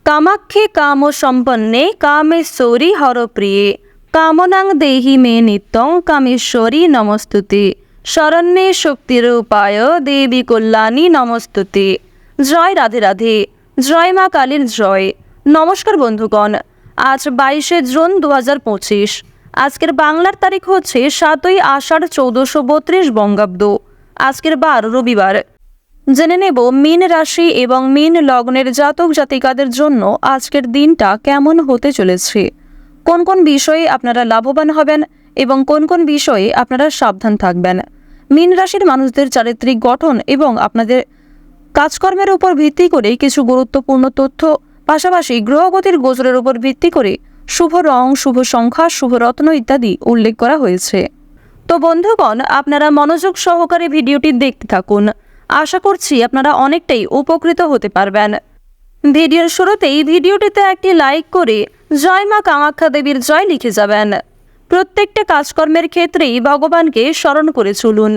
কামাক্ষে কাম সম্পন্নে কামেশ্বরী হরপ্রিয়ে কামনাং দেহি মে নিত্যং কামেশ্বরী নমস্তুতে শরণ্যে শক্তিরূপায় দেবী কল্যাণী নমস্তুতে। জয় রাধে রাধে, জয় মা কালীর জয়। নমস্কার বন্ধুগণ, আজ 22শে জুন 2025। আজকের বাংলার তারিখ হচ্ছে 7ই আষাঢ় 1432 বঙ্গাব্দ। আজকের বার রবিবার। জেনে নেব মীন রাশি এবং মীন লগ্নের জাতক জাতিকাদের জন্য আজকের দিনটা কেমন হতে চলেছে, কোন কোন বিষয়ে আপনারা লাভবান হবেন এবং কোন কোন বিষয়ে আপনারা সাবধান থাকবেন। মীন রাশির মানুষদের চারিত্রিক গঠন এবং আপনাদের কাজকর্মের উপর ভিত্তি করে কিছু গুরুত্বপূর্ণ তথ্য, পাশাপাশি গ্রহগতির গোচরের উপর ভিত্তি করে শুভ রং, শুভ সংখ্যা, শুভ রত্ন ইত্যাদি উল্লেখ করা হয়েছে। তো বন্ধুগণ, আপনারা মনোযোগ সহকারে ভিডিওটি দেখতে থাকুন। আশা করছি আপনারা অনেকটাই উপকৃত হতে পারবেন। ভিডিওর শুরুতেই ভিডিওটিতে একটি লাইক করে জয় মা কামাখ্যা দেবীর জয় লিখে যাবেন। প্রত্যেকটা কাজকর্মের ক্ষেত্রেই ভগবানকে স্মরণ করে চলুন।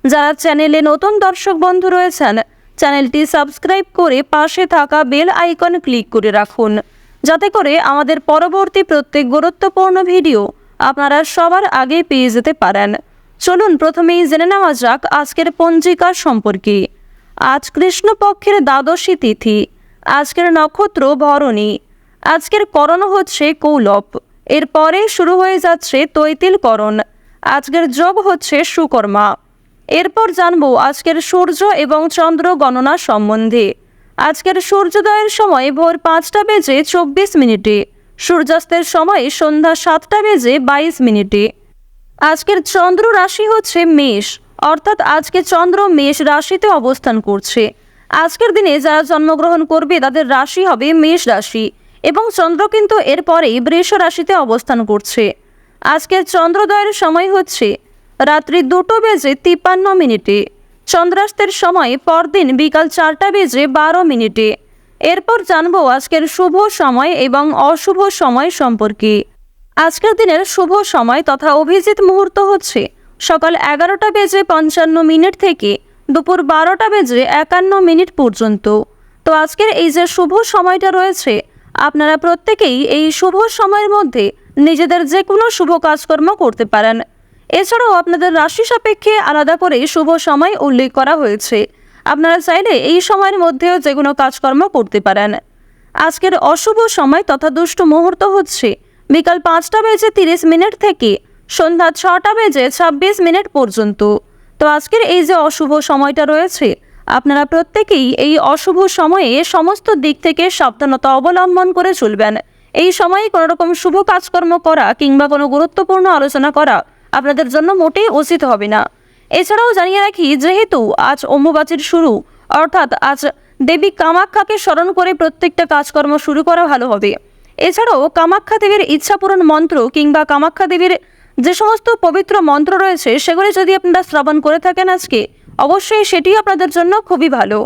যারা চ্যানেলে নতুন দর্শক বন্ধু রয়েছেন, চ্যানেলটি সাবস্ক্রাইব করে পাশে থাকা বেল আইকন ক্লিক করে রাখুন, যাতে করে আমাদের পরবর্তী প্রত্যেক গুরুত্বপূর্ণ ভিডিও আপনারা সবার আগে পেয়ে যেতে পারেন। চলুন প্রথমেই জেনে নেওয়া যাক আজকের পঞ্জিকা সম্পর্কে। আজ কৃষ্ণপক্ষের দ্বাদশী তিথি। আজকের নক্ষত্র ভরণী। আজকের করণ হচ্ছে কৌলব। এরপরে শুরু হয়ে যাচ্ছে তৈতিল করণ। আজকের যোগ হচ্ছে সুকর্মা। এরপর জানবো আজকের সূর্য এবং চন্দ্র গণনা সম্বন্ধে। আজকের সূর্যোদয়ের সময় ভোর 5টা বেজে 24 মিনিটে, সূর্যাস্তের সময় সন্ধ্যা 7টা বেজে 22 মিনিটে। আজকের চন্দ্র রাশি হচ্ছে মেষ, অর্থাৎ আজকে চন্দ্র মেষ রাশিতে অবস্থান করছে। আজকের দিনে যারা জন্মগ্রহণ করবে তাদের রাশি হবে মেষ রাশি এবং চন্দ্র কিন্তু এরপরেই বৃষ রাশিতে অবস্থান করছে। আজকের চন্দ্রোদয়ের সময় হচ্ছে রাত্রি 2টা বেজে 53 মিনিটে। চন্দ্রাস্তের সময় পরদিন বিকাল 4টা বেজে 12 মিনিটে। এরপর জানবো আজকের শুভ সময় এবং অশুভ সময় সম্পর্কে। আজকের দিনের শুভ সময় তথা অভিজিৎ মুহূর্ত হচ্ছে সকাল 11টা বেজে 55 মিনিট থেকে দুপুর 12টা বেজে 51 মিনিট পর্যন্ত। তো আজকের এই যে শুভ সময়টা রয়েছে, আপনারা প্রত্যেকেই এই শুভ সময়ের মধ্যে নিজেদের যে কোনো শুভ কাজকর্ম করতে পারেন। এছাড়াও আপনাদের রাশি সাপেক্ষে আলাদা করে শুভ সময় উল্লেখ করা হয়েছে। আপনারা চাইলে এই সময়ের মধ্যেও যে কোনো কাজকর্ম করতে পারেন। আজকের অশুভ সময় তথা দুষ্ট মুহূর্ত হচ্ছে বিকাল 5টা বেজে 30 মিনিট থেকে সন্ধ্যা 6টা বেজে 26 মিনিট পর্যন্ত। তো আজকের এই যে অশুভ সময়টা রয়েছে, আপনারা প্রত্যেকেই এই অশুভ সময়ে সমস্ত দিক থেকে সাবধানতা অবলম্বন করে চলবেন। এই সময়ে কোনো রকম শুভ কাজকর্ম করা কিংবা কোনো গুরুত্বপূর্ণ আলোচনা করা আপনাদের জন্য মোটেই উচিত হবে না। এছাড়াও জানিয়ে রাখি, যেহেতু আজ অম্বুবাচীর শুরু, অর্থাৎ আজ দেবী কামাখ্যাকে স্মরণ করে প্রত্যেকটা কাজকর্ম শুরু করা ভালো হবে। এছাড়াও কামাখ্যা দেবীর ইচ্ছাপূরণ মন্ত্র কিংবা কামাখ্যা দেবীর যে সমস্ত পবিত্র মন্ত্র রয়েছে সেগুলি যদি আপনারা শ্রবণ করে থাকেন আজকে, অবশ্যই সেটি আপনাদের জন্য খুবই ভালো।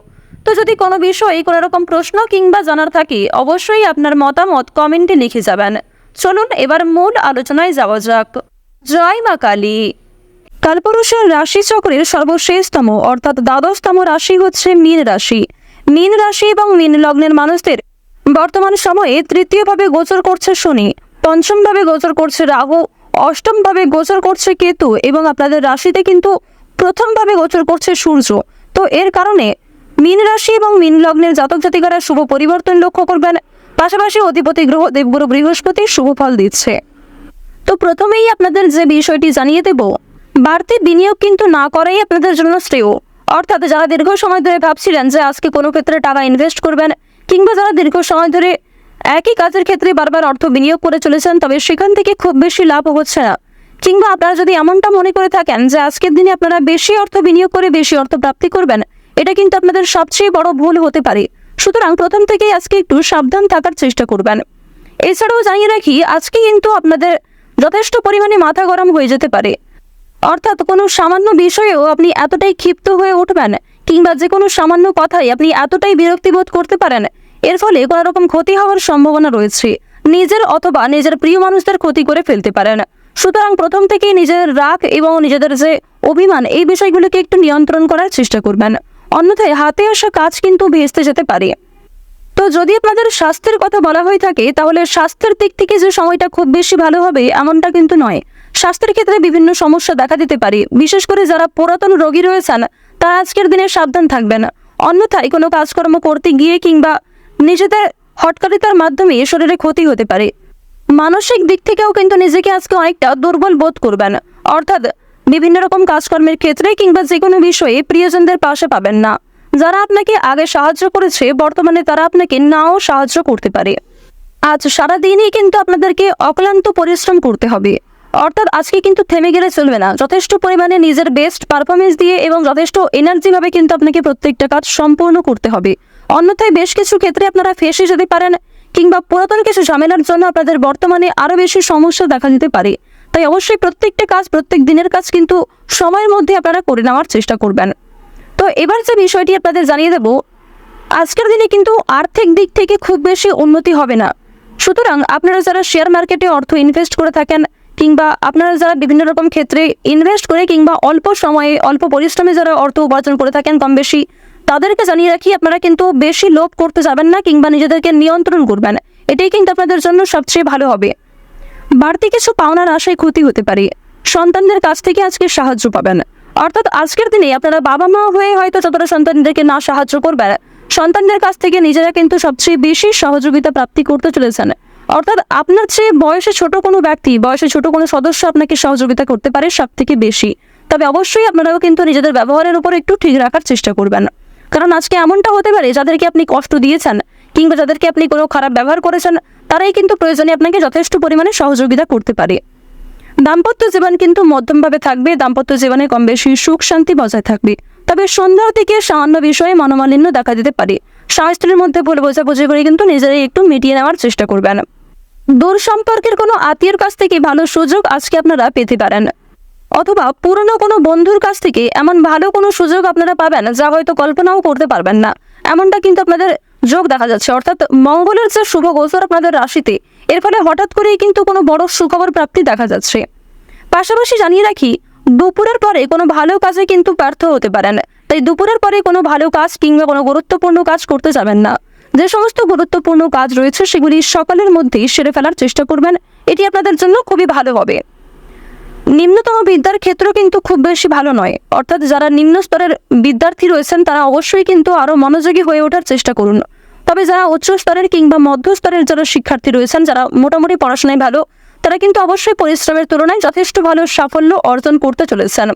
তো যদি কোনো বিষয়ে কোনো রকম প্রশ্ন কিংবা জানার থাকে, অবশ্যই আপনার মতামত কমেন্টে লিখে যাবেন। চলুন এবার মূল আলোচনায় যাওয়া যাক। জয় মা কালী। কালপুরুষের রাশিচক্রের সর্বশেষতম অর্থাৎ দ্বাদশতম রাশি হচ্ছে মীন রাশি। মীন রাশি এবং মীন লগ্নের মানুষদের বর্তমান সময়ে তৃতীয়ভাবে গোচর করছে শনি, পঞ্চমভাবে গোচর করছে রাহু, অষ্টমভাবে গোচর করছে কেতু এবং আপনাদের রাশিতে কিন্তু প্রথমভাবে গোচর করছে সূর্য। তো এর কারণে মীন রাশি এবং মীন লগ্নের জাতক জাতিকারা শুভ পরিবর্তন লক্ষ্য করবেন। পাশাপাশি অধিপতি গ্রহ দেবগুরু বৃহস্পতি শুভ ফল দিচ্ছে। তো প্রথমেই আপনাদের যে বিষয়টি জানিয়ে দেব, বাড়তি বিনিয়োগ কিন্তু না করাই আপনাদের জন্য শ্রেয়। অর্থাৎ যারা দীর্ঘ সময় ধরে ভাবছিলেন যে আজকে কোনো ক্ষেত্রে টাকা ইনভেস্ট করবেন, কিংবা যারা দীর্ঘ সময় ধরে একই কাজের ক্ষেত্রে বারবার অর্থ বিনিয়োগ করে চলেছেন তবে সেখান থেকে খুব বেশি লাভ হচ্ছে না, কিংবা আপনারা যদি এমনটা মনে করে থাকেন যে আজকের দিনে আপনারা বেশি অর্থ বিনিয়োগ করে বেশি অর্থ প্রাপ্তি করবেন, এটা কিন্তু আপনাদের সবচেয়ে বড় ভুল হতে পারে। সুতরাং প্রথম থেকেই আজকে একটু সাবধান থাকার চেষ্টা করবেন। এছাড়াও জানিয়ে রাখি, আজকে কিন্তু আপনাদের যথেষ্ট পরিমাণে মাথা গরম হয়ে যেতে পারে। অর্থাৎ কোনো সামান্য বিষয়েও আপনি এতটাই ক্ষিপ্ত হয়ে উঠবেন, কিংবা যে কোনো সামান্য কথাই আপনি এতটাই বিরক্তিবোধ করতে পারেন, এর ফলে কোনো রকম ক্ষতি হওয়ার সম্ভাবনা রয়েছে। নিজের অথবা নিজের প্রিয় মানুষদের ক্ষতি করে ফেলতে পারেন। সুতরাং প্রথম থেকেই নিজের রাগ এবং নিজেদের যে অভিমান, এই বিষয়গুলোকে একটু নিয়ন্ত্রণ করার চেষ্টা করবেন, অন্যথায় হাতে আসা কাজ কিন্তু ভেস্তে যেতে পারে। তো যদি আপনাদের স্বাস্থ্যের কথা বলা হয়ে থাকে তাহলে স্বাস্থ্যের দিক থেকে যে সময়টা খুব বেশি ভালো হবে এমনটা কিন্তু নয়। স্বাস্থ্যের ক্ষেত্রে বিভিন্ন সমস্যা দেখা দিতে পারে, বিশেষ করে যারা পুরাতন রোগী রয়েছেন তারা আজকের দিনে সাবধান থাকবেন। অন্যথায় কোনো কাজকর্ম করতে গিয়ে কিংবা নিজেদের হটকারিতার মাধ্যমে শরীরে ক্ষতি হতে পারে। মানসিক দিক থেকেও কিন্তু নিজেকে আজকে অনেকটা দুর্বল বোধ করবেন, অর্থাৎ বিভিন্ন রকম কাজকর্মের ক্ষেত্রে কিংবা যে কোনো বিষয়ে প্রিয়জনদের পাশে পাবেন না। যারা আপনাকে আগে সাহায্য করেছে বর্তমানে তারা আপনাকে নাও সাহায্য করতে পারে। আজ সারাদিনই কিন্তু আপনাদেরকে অক্লান্ত পরিশ্রম করতে হবে, অর্থাৎ আজকে কিন্তু থেমে গেলে চলবে না। যথেষ্ট পরিমাণে নিজের বেস্ট পারফরমেন্স দিয়ে এবং যথেষ্ট এনার্জিভাবে কিন্তু আপনাকে প্রত্যেকটা কাজ সম্পূর্ণ করতে হবে। অন্যথায় বেশ কিছু ক্ষেত্রে আপনারা ফেঁসে যেতে পারেন কিংবা পুরাতন কিছু ঝামেলার জন্য আপনাদের বর্তমানে আরও বেশি সমস্যা দেখা দিতে পারে। তাই অবশ্যই প্রত্যেকটা কাজ, প্রত্যেক দিনের কাজ কিন্তু সময়ের মধ্যে আপনারা করে নেওয়ার চেষ্টা করবেন। তো এবার যে বিষয়টি আপনাদের জানিয়ে দেব, আজকের দিনে কিন্তু আর্থিক দিক থেকে খুব বেশি উন্নতি হবে না। সুতরাং আপনারা যারা শেয়ার মার্কেটে অর্থ ইনভেস্ট করে থাকেন কিংবা আপনারা যারা বিভিন্ন রকম ক্ষেত্রে ইনভেস্ট করে কিংবা অল্প সময়ে অল্প পরিশ্রমে যারা অর্থ উপার্জন করে থাকেন কম বেশি, তাদেরকে জানিয়ে রাখি আপনারা কিন্তু বেশি লোভ করতে যাবেন না কিংবা নিজেদেরকে নিয়ন্ত্রণ করবেন। এটাই কিন্তু আপনাদের জন্য সবচেয়ে ভালো হবে। বাড়তি কিছু পাওনার আশায় ক্ষতি হতে পারে। সন্তানদের কাছ থেকে আজকে সাহায্য পাবেন, অর্থাৎ আজকের দিনে আপনারা বাবা মা হয়ে হয়তো যতটা সন্তানদেরকে না সাহায্য করবেন, সন্তানদের কাছ থেকে নিজেরা কিন্তু সবচেয়ে বেশি সহযোগিতা প্রাপ্তি করতে চলেছেন। অর্থাৎ আপনার চেয়ে বয়সে ছোট কোনো ব্যক্তি, বয়সে ছোট কোনো সদস্য আপনাকে সহযোগিতা করতে পারে সব থেকে বেশি। তবে অবশ্যই আপনারাও কিন্তু নিজেদের ব্যবহারের উপর একটু ঠিক রাখার চেষ্টা করবেন, কারণ আজকে এমনটা হতে পারে যাদেরকে আপনি কষ্ট দিয়েছেন কিংবা যাদেরকে আপনি কোনো খারাপ ব্যবহার করেছেন তারাই কিন্তু প্রয়োজনে আপনাকে যথেষ্ট পরিমাণে সহযোগিতা করতে পারে। দাম্পত্য জীবন কিন্তু মধ্যমভাবে থাকবে, দাম্পত্য জীবনে কম বেশি সুখ শান্তি বজায় থাকবে। তবে সন্ধ্যার দিকে সামান্য বিষয়ে মনোমালিন্য দেখা দিতে পারে। স্বামী স্ত্রীর মধ্যে ভুল বোঝাবুঝি করে কিন্তু নিজেরাই একটু মিটিয়ে নেওয়ার চেষ্টা করবেন। দূর সম্পর্কের কোনো আত্মীয়ের কাছ থেকে ভালো সুযোগ আজকে আপনারা পেতে পারেন, অথবা পুরনো কোনো বন্ধুর কাছ থেকে এমন ভালো কোনো সুযোগ আপনারা পাবেন যা হয়তো কল্পনাও করতে পারবেন না। এমনটা কিন্তু আপনাদের যোগ দেখা যাচ্ছে, অর্থাৎ মঙ্গলের যে শুভ গোচর আপনাদের রাশিতে, এর ফলে হঠাৎ করেই কিন্তু কোনো বড় সুখবর প্রাপ্তি দেখা যাচ্ছে। পাশাপাশি জানিয়ে রাখি, দুপুরের পরে কোনো ভালো কাজে কিন্তু ব্যর্থ হতে পারেন। তাই দুপুরের পরে কোনো ভালো কাজ কিংবা কোনো গুরুত্বপূর্ণ কাজ করতে যাবেন না। যে সমস্ত গুরুত্বপূর্ণ কাজ রয়েছে সেগুলি সকালের মধ্যেই সেরে ফেলার চেষ্টা করবেন, এটি আপনাদের জন্য খুবই ভালো হবে। নিম্নতম বিদ্যার ক্ষেত্র কিন্তু খুব বেশি ভালো নয়, অর্থাৎ যারা নিম্ন স্তরের বিদ্যার্থী রয়েছেন তারা অবশ্যই কিন্তু আরও মনোযোগী হয়ে ওঠার চেষ্টা করুন। তবে যারা উচ্চ স্তরের কিংবা মধ্য স্তরের যারা শিক্ষার্থী রয়েছেন, যারা মোটামুটি পড়াশোনায় ভালো, তারা কিন্তু অবশ্যই পরিশ্রমের তুলনায় যথেষ্ট ভালো সাফল্য অর্জন করতে চলেছেন।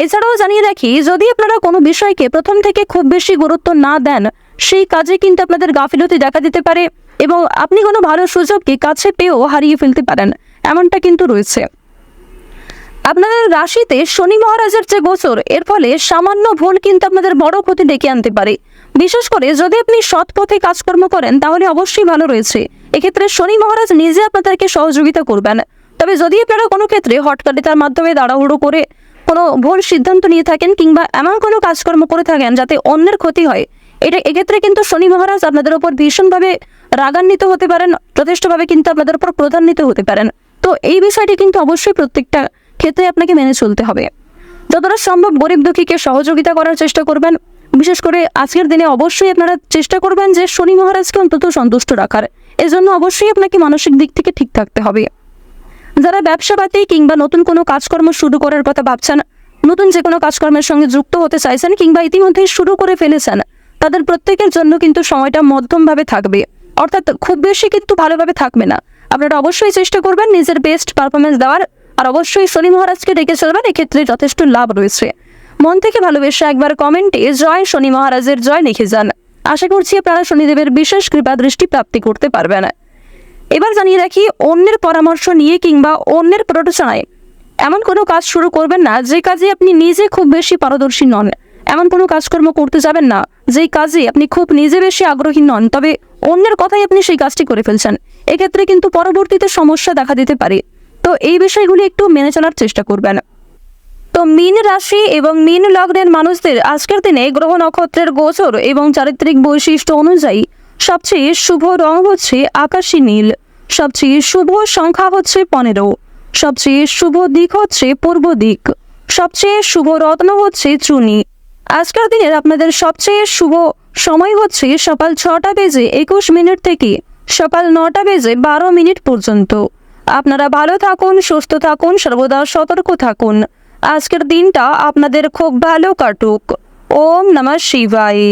এছাড়াও জানিয়ে রাখি, যদি আপনারা কোনো বিষয়কে প্রথম থেকে খুব বেশি গুরুত্ব না দেন, সেই কাজে কিন্তু আপনাদের গাফিলতি দেখা দিতে পারে এবং আপনি কোনো ভালো সুযোগকে কাছে পেয়েও হারিয়ে ফেলতে পারেন, এমনটা কিন্তু রয়েছে। আপনাদের রাশিতে শনি মহারাজের যে গোচর, এর ফলে সামান্য ভুল কিন্তু আপনাদের বড় ক্ষতি ডেকে আনতে পারে। বিশেষ করে যদি আপনি সৎ পথে কাজকর্ম করেন তাহলে অবশ্যই ভালো রয়েছে। এক্ষেত্রে শনি মহারাজ নিজে আপনাদেরকে সহযোগিতা করবেন। তবে যদি আপনারা কোনো ক্ষেত্রে হটকারিতার মাধ্যমে তাড়াহুড়ো করে কোনো ভুল সিদ্ধান্ত নিয়ে থাকেন কিংবা এমন কোনো কাজকর্ম করে থাকেন যাতে অন্যের ক্ষতি হয়, এক্ষেত্রে কিন্তু শনি মহারাজ আপনাদের উপর ভীষণভাবে রাগান্বিত হতে পারেন, যথেষ্টভাবে কিন্তু আপনাদের উপর ক্রোধান্বিত হতে পারেন। তো এই বিষয়টি কিন্তু অবশ্যই প্রত্যেকটা ক্ষেত্রে আপনাকে মেনে চলতে হবে। যতটা সম্ভব গরিব দুঃখীকে সহযোগিতা করার চেষ্টা করবেন। বিশেষ করে আজকের দিনে অবশ্যই আপনারা চেষ্টা করবেন যে শনি মহারাজকে অন্তত সন্তুষ্ট রাখার। এজন্য অবশ্যই আপনাকে মানসিক দিক থেকে ঠিক থাকতে হবে। যারা ব্যবসাপাতি কিংবা নতুন কোনো কাজকর্ম শুরু করার কথা ভাবছেন, নতুন যে কোনো কাজকর্মের সঙ্গে যুক্ত হতে চাইছেন কিংবা ইতিমধ্যেই শুরু করে ফেলেছেন, তাদের প্রত্যেকের জন্য কিন্তু সময়টা মধ্যমভাবে থাকবে, অর্থাৎ খুব বেশি কিন্তু ভালোভাবে থাকবে না। আপনারা অবশ্যই চেষ্টা করবেন নিজের বেস্ট পারফরমেন্স দেওয়ার, আর অবশ্যই শনি মহারাজকে ডেকে চলবেন, এক্ষেত্রে যথেষ্ট লাভ রয়েছে। মন থেকে ভালোবেসে একবার কমেন্টে জয় শনি মহারাজের জয় লিখে যান। আশা করছি আপনারা শনিদেবের বিশেষ কৃপা দৃষ্টি প্রাপ্তি করতে পারবেন। এবার জানিয়ে রাখি, অন্যের পরামর্শ নিয়ে কিংবা অন্যের প্ররোচনায় এমন কোনো কাজ শুরু করবেন না যে কাজে আপনি নিজে খুব বেশি পারদর্শী নন। এমন কোনো কাজকর্ম করতে যাবেন না যেই কাজে আপনি খুব নিজে বেশি আগ্রহী নন, তবে অন্যের কথাই আপনি সেই কাজটি করে ফেলছেন। এক্ষেত্রে কিন্তু পরবর্তীতে সমস্যা দেখা দিতে পারে। তো এই বিষয়গুলি একটু মেনে চলার চেষ্টা করবেন। তো মীন রাশি এবং মীন লগ্নের মানুষদের আজকের দিনে গ্রহ নক্ষত্রের গোচর এবং চারিত্রিক বৈশিষ্ট্য অনুযায়ী সবচেয়ে শুভ রং হচ্ছে আকাশী নীল, সবচেয়ে শুভ সংখ্যা হচ্ছে 15, সবচেয়ে শুভ দিক হচ্ছে পূর্ব দিক, সবচেয়ে শুভ রত্ন হচ্ছে চুনি। আজকের দিনের আপনাদের সবচেয়ে শুভ সময় হচ্ছে সকাল 6টা বেজে 21 মিনিট থেকে সকাল 9টা বেজে 12 মিনিট পর্যন্ত। আপনারা ভালো থাকুন, সুস্থ থাকুন, সর্বদা সতর্ক থাকুন। আজকের দিনটা আপনাদের খুব ভালো কাটুক। ওম নমঃ শিবায়।